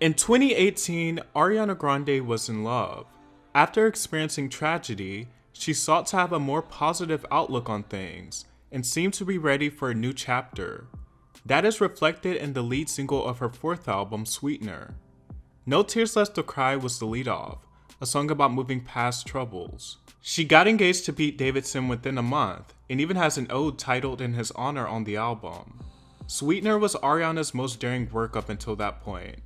In 2018, Ariana Grande was in love. After experiencing tragedy, she sought to have a more positive outlook on things and seemed to be ready for a new chapter. That is reflected in the lead single of her fourth album, Sweetener. No Tears Left to Cry was the lead off, a song about moving past troubles. She got engaged to Pete Davidson within a month and even has an ode titled in his honor on the album. Sweetener was Ariana's most daring work up until that point.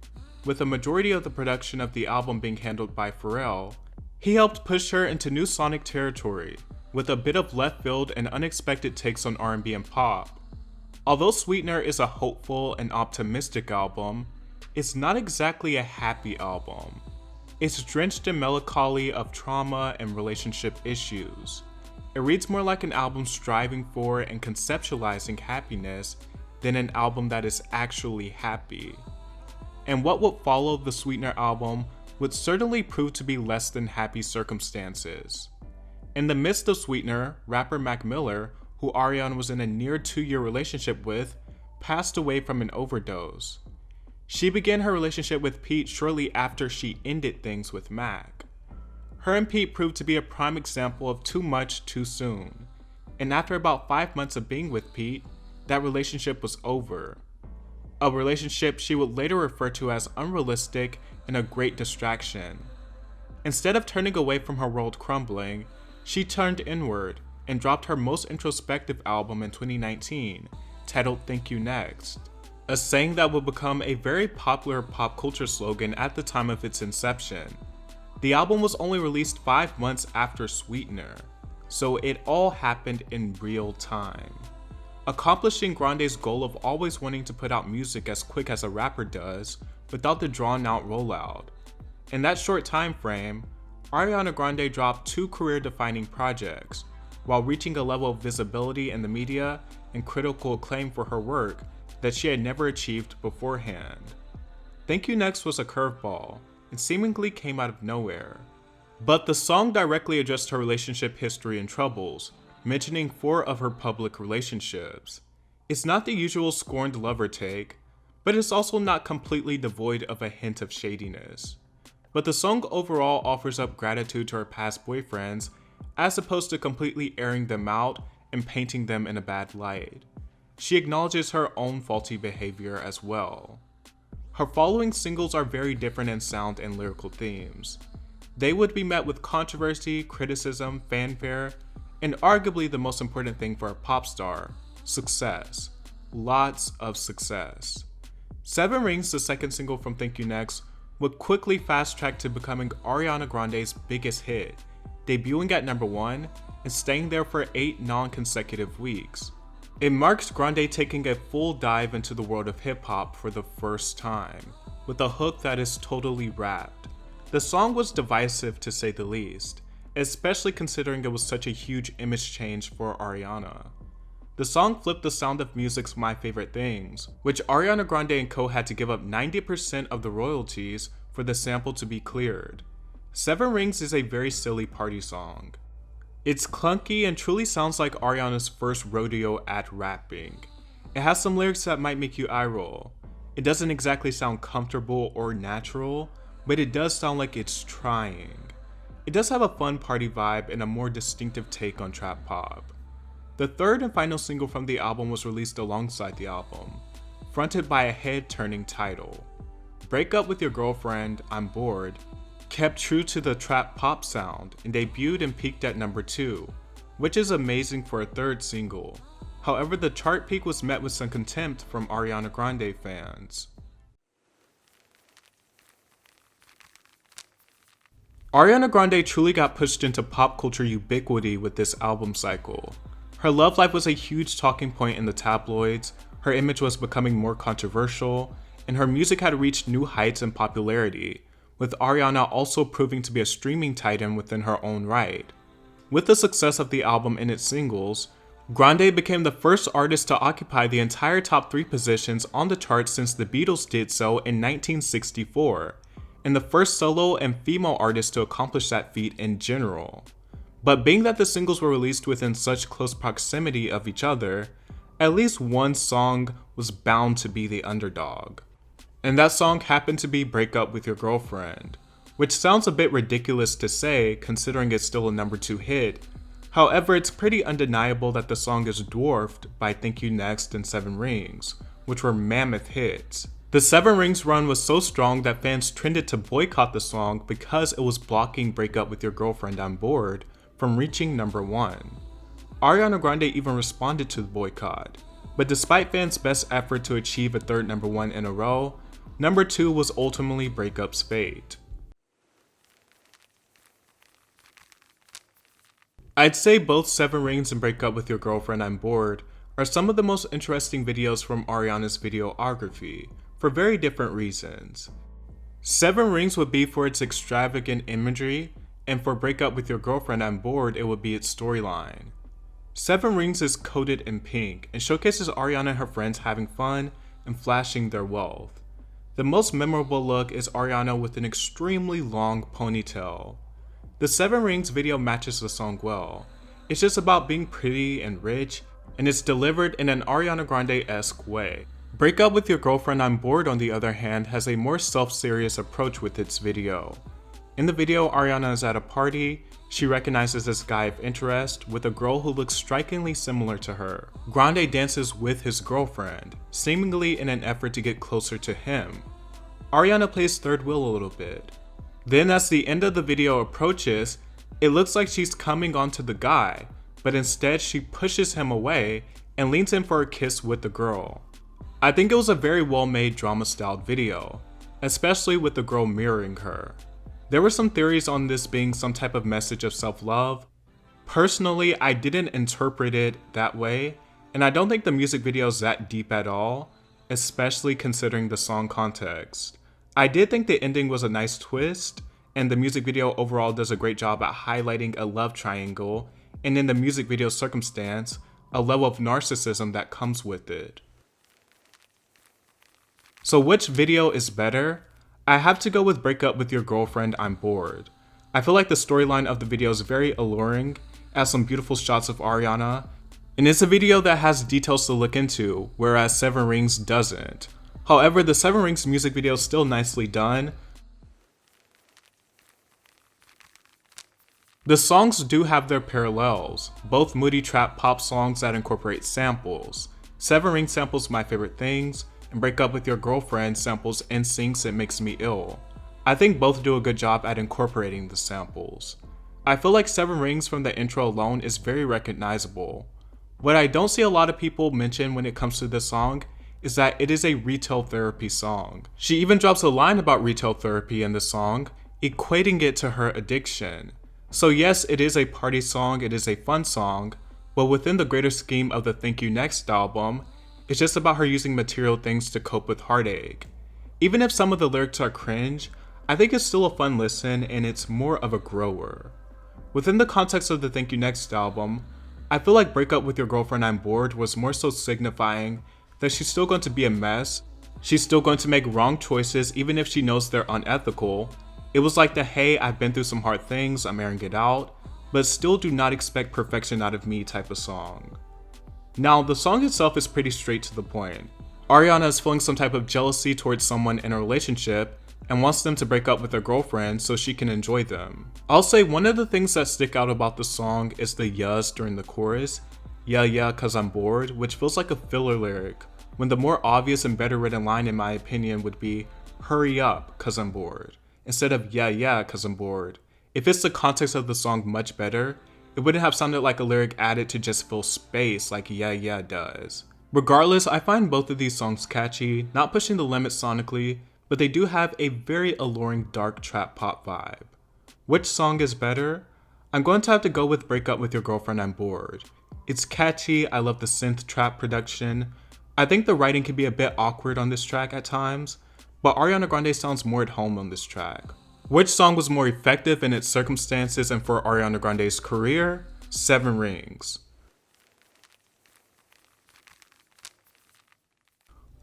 With the majority of the production of the album being handled by Pharrell, he helped push her into new sonic territory, with a bit of left field and unexpected takes on R&B and pop. Although Sweetener is a hopeful and optimistic album, it's not exactly a happy album. It's drenched in melancholy of trauma and relationship issues. It reads more like an album striving for and conceptualizing happiness than an album that is actually happy. And what would follow the Sweetener album would certainly prove to be less than happy circumstances. In the midst of Sweetener, rapper Mac Miller, who Ariana was in a near 2-year relationship with, passed away from an overdose. She began her relationship with Pete shortly after she ended things with Mac. Her and Pete proved to be a prime example of too much too soon, and after about 5 months of being with Pete, that relationship was over. A relationship she would later refer to as unrealistic and a great distraction. Instead of turning away from her world crumbling, she turned inward and dropped her most introspective album in 2019, titled Thank You Next, a saying that would become a very popular pop culture slogan at the time of its inception. The album was only released 5 months after Sweetener, so it all happened in real time. Accomplishing Grande's goal of always wanting to put out music as quick as a rapper does, without the drawn-out rollout. In that short time frame, Ariana Grande dropped 2 career-defining projects, while reaching a level of visibility in the media and critical acclaim for her work that she had never achieved beforehand. Thank You Next was a curveball, and seemingly came out of nowhere. But the song directly addressed her relationship history and troubles, mentioning 4 of her public relationships. It's not the usual scorned lover take, but it's also not completely devoid of a hint of shadiness. But the song overall offers up gratitude to her past boyfriends, as opposed to completely airing them out and painting them in a bad light. She acknowledges her own faulty behavior as well. Her following singles are very different in sound and lyrical themes. They would be met with controversy, criticism, fanfare, and arguably the most important thing for a pop star, success. Lots of success. 7 Rings, the second single from Thank You Next, would quickly fast track to becoming Ariana Grande's biggest hit, debuting at number 1 and staying there for 8 non-consecutive weeks. It marks Grande taking a full dive into the world of hip-hop for the first time, with a hook that is totally rapped. The song was divisive to say the least, especially considering it was such a huge image change for Ariana. The song flipped the Sound of Music's My Favorite Things, which Ariana Grande and co had to give up 90% of the royalties for the sample to be cleared. 7 Rings is a very silly party song. It's clunky and truly sounds like Ariana's first rodeo at rapping. It has some lyrics that might make you eye roll. It doesn't exactly sound comfortable or natural, but it does sound like it's trying. It does have a fun party vibe and a more distinctive take on trap pop. The third and final single from the album was released alongside the album, fronted by a head-turning title. Break Up With Your Girlfriend, I'm Bored, kept true to the trap pop sound and debuted and peaked at number 2, which is amazing for a third single. However, the chart peak was met with some contempt from Ariana Grande fans. Ariana Grande truly got pushed into pop culture ubiquity with this album cycle. Her love life was a huge talking point in the tabloids, her image was becoming more controversial, and her music had reached new heights in popularity, with Ariana also proving to be a streaming titan within her own right. With the success of the album and its singles, Grande became the first artist to occupy the entire top 3 positions on the charts since the Beatles did so in 1964, and the first solo and female artist to accomplish that feat in general. But being that the singles were released within such close proximity of each other, at least one song was bound to be the underdog. and that song happened to be Break Up With Your Girlfriend, which sounds a bit ridiculous to say considering it's still a number 2 hit. However, it's pretty undeniable that the song is dwarfed by Thank You Next and 7 Rings, which were mammoth hits. The 7 Rings run was so strong that fans trended to boycott the song because it was blocking Break Up With Your Girlfriend I'm Bored from reaching number 1. Ariana Grande even responded to the boycott, but despite fans' best effort to achieve a third number 1 in a row, number 2 was ultimately Break Up's fate. I'd say both 7 Rings and Break Up With Your Girlfriend I'm Bored are some of the most interesting videos from Ariana's videography, for very different reasons. 7 Rings would be for its extravagant imagery, and for Break Up With Your Girlfriend I'm Bored it would be its storyline. 7 Rings is coated in pink and showcases Ariana and her friends having fun and flashing their wealth. The most memorable look is Ariana with an extremely long ponytail. The 7 Rings video matches the song well. It's just about being pretty and rich, and it's delivered in an Ariana Grande-esque way. Break Up With Your Girlfriend I'm Bored, on the other hand, has a more self-serious approach with its video. In the video, Ariana is at a party. She recognizes this guy of interest with a girl who looks strikingly similar to her. Grande dances with his girlfriend, seemingly in an effort to get closer to him. Ariana plays third wheel a little bit. Then as the end of the video approaches, it looks like she's coming onto the guy, but instead she pushes him away and leans in for a kiss with the girl. I think it was a very well-made drama-styled video, especially with the girl mirroring her. There were some theories on this being some type of message of self-love. Personally, I didn't interpret it that way, and I don't think the music video is that deep at all, especially considering the song context. I did think the ending was a nice twist, and the music video overall does a great job at highlighting a love triangle, and in the music video circumstance, a level of narcissism that comes with it. So which video is better? I have to go with Break Up With Your Girlfriend I'm Bored. I feel like the storyline of the video is very alluring, has some beautiful shots of Ariana, and it's a video that has details to look into, whereas 7 Rings doesn't. However, the 7 Rings music video is still nicely done. The songs do have their parallels, both moody trap pop songs that incorporate samples. 7 Rings samples My Favorite Things, and Break Up With Your Girlfriend samples NSYNC's It Makes Me Ill. I think both do a good job at incorporating the samples. I feel like 7 Rings from the intro alone is very recognizable. What I don't see a lot of people mention when it comes to this song is that it is a retail therapy song. She even drops a line about retail therapy in the song, equating it to her addiction. So yes, it is a party song, it is a fun song, but within the greater scheme of the Thank You Next album, it's just about her using material things to cope with heartache. Even if some of the lyrics are cringe, I think it's still a fun listen and it's more of a grower. Within the context of the Thank You Next album, I feel like Break Up With Your Girlfriend I'm Bored was more so signifying that she's still going to be a mess, she's still going to make wrong choices even if she knows they're unethical. It was like the hey, I've been through some hard things, I'm airing it out, but still do not expect perfection out of me type of song. Now, the song itself is pretty straight to the point. Ariana is feeling some type of jealousy towards someone in a relationship and wants them to break up with their girlfriend so she can enjoy them. I'll say one of the things that stick out about the song is the yas during the chorus, yeah cause I'm bored, which feels like a filler lyric, when the more obvious and better written line in my opinion would be hurry up cause I'm bored, instead of yeah cause I'm bored. If it's the context of the song much better, it wouldn't have sounded like a lyric added to just fill space like yeah does. Regardless, I find both of these songs catchy, not pushing the limits sonically, but they do have a very alluring dark trap pop vibe. Which song is better? I'm going to have to go with Break Up With Your Girlfriend I'm Bored. It's catchy, I love the synth trap production. I think the writing can be a bit awkward on this track at times, but Ariana Grande sounds more at home on this track. Which song was more effective in its circumstances and for Ariana Grande's career? 7 Rings.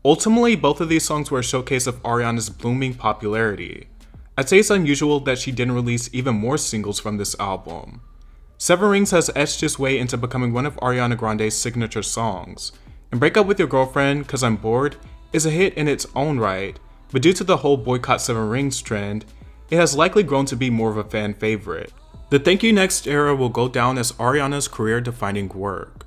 Ultimately, both of these songs were a showcase of Ariana's blooming popularity. I'd say it's unusual that she didn't release even more singles from this album. 7 Rings has etched its way into becoming one of Ariana Grande's signature songs, and Break Up With Your Girlfriend Cause I'm Bored is a hit in its own right, but due to the whole boycott 7 Rings trend, it has likely grown to be more of a fan favorite. The Thank You Next era will go down as Ariana's career-defining work.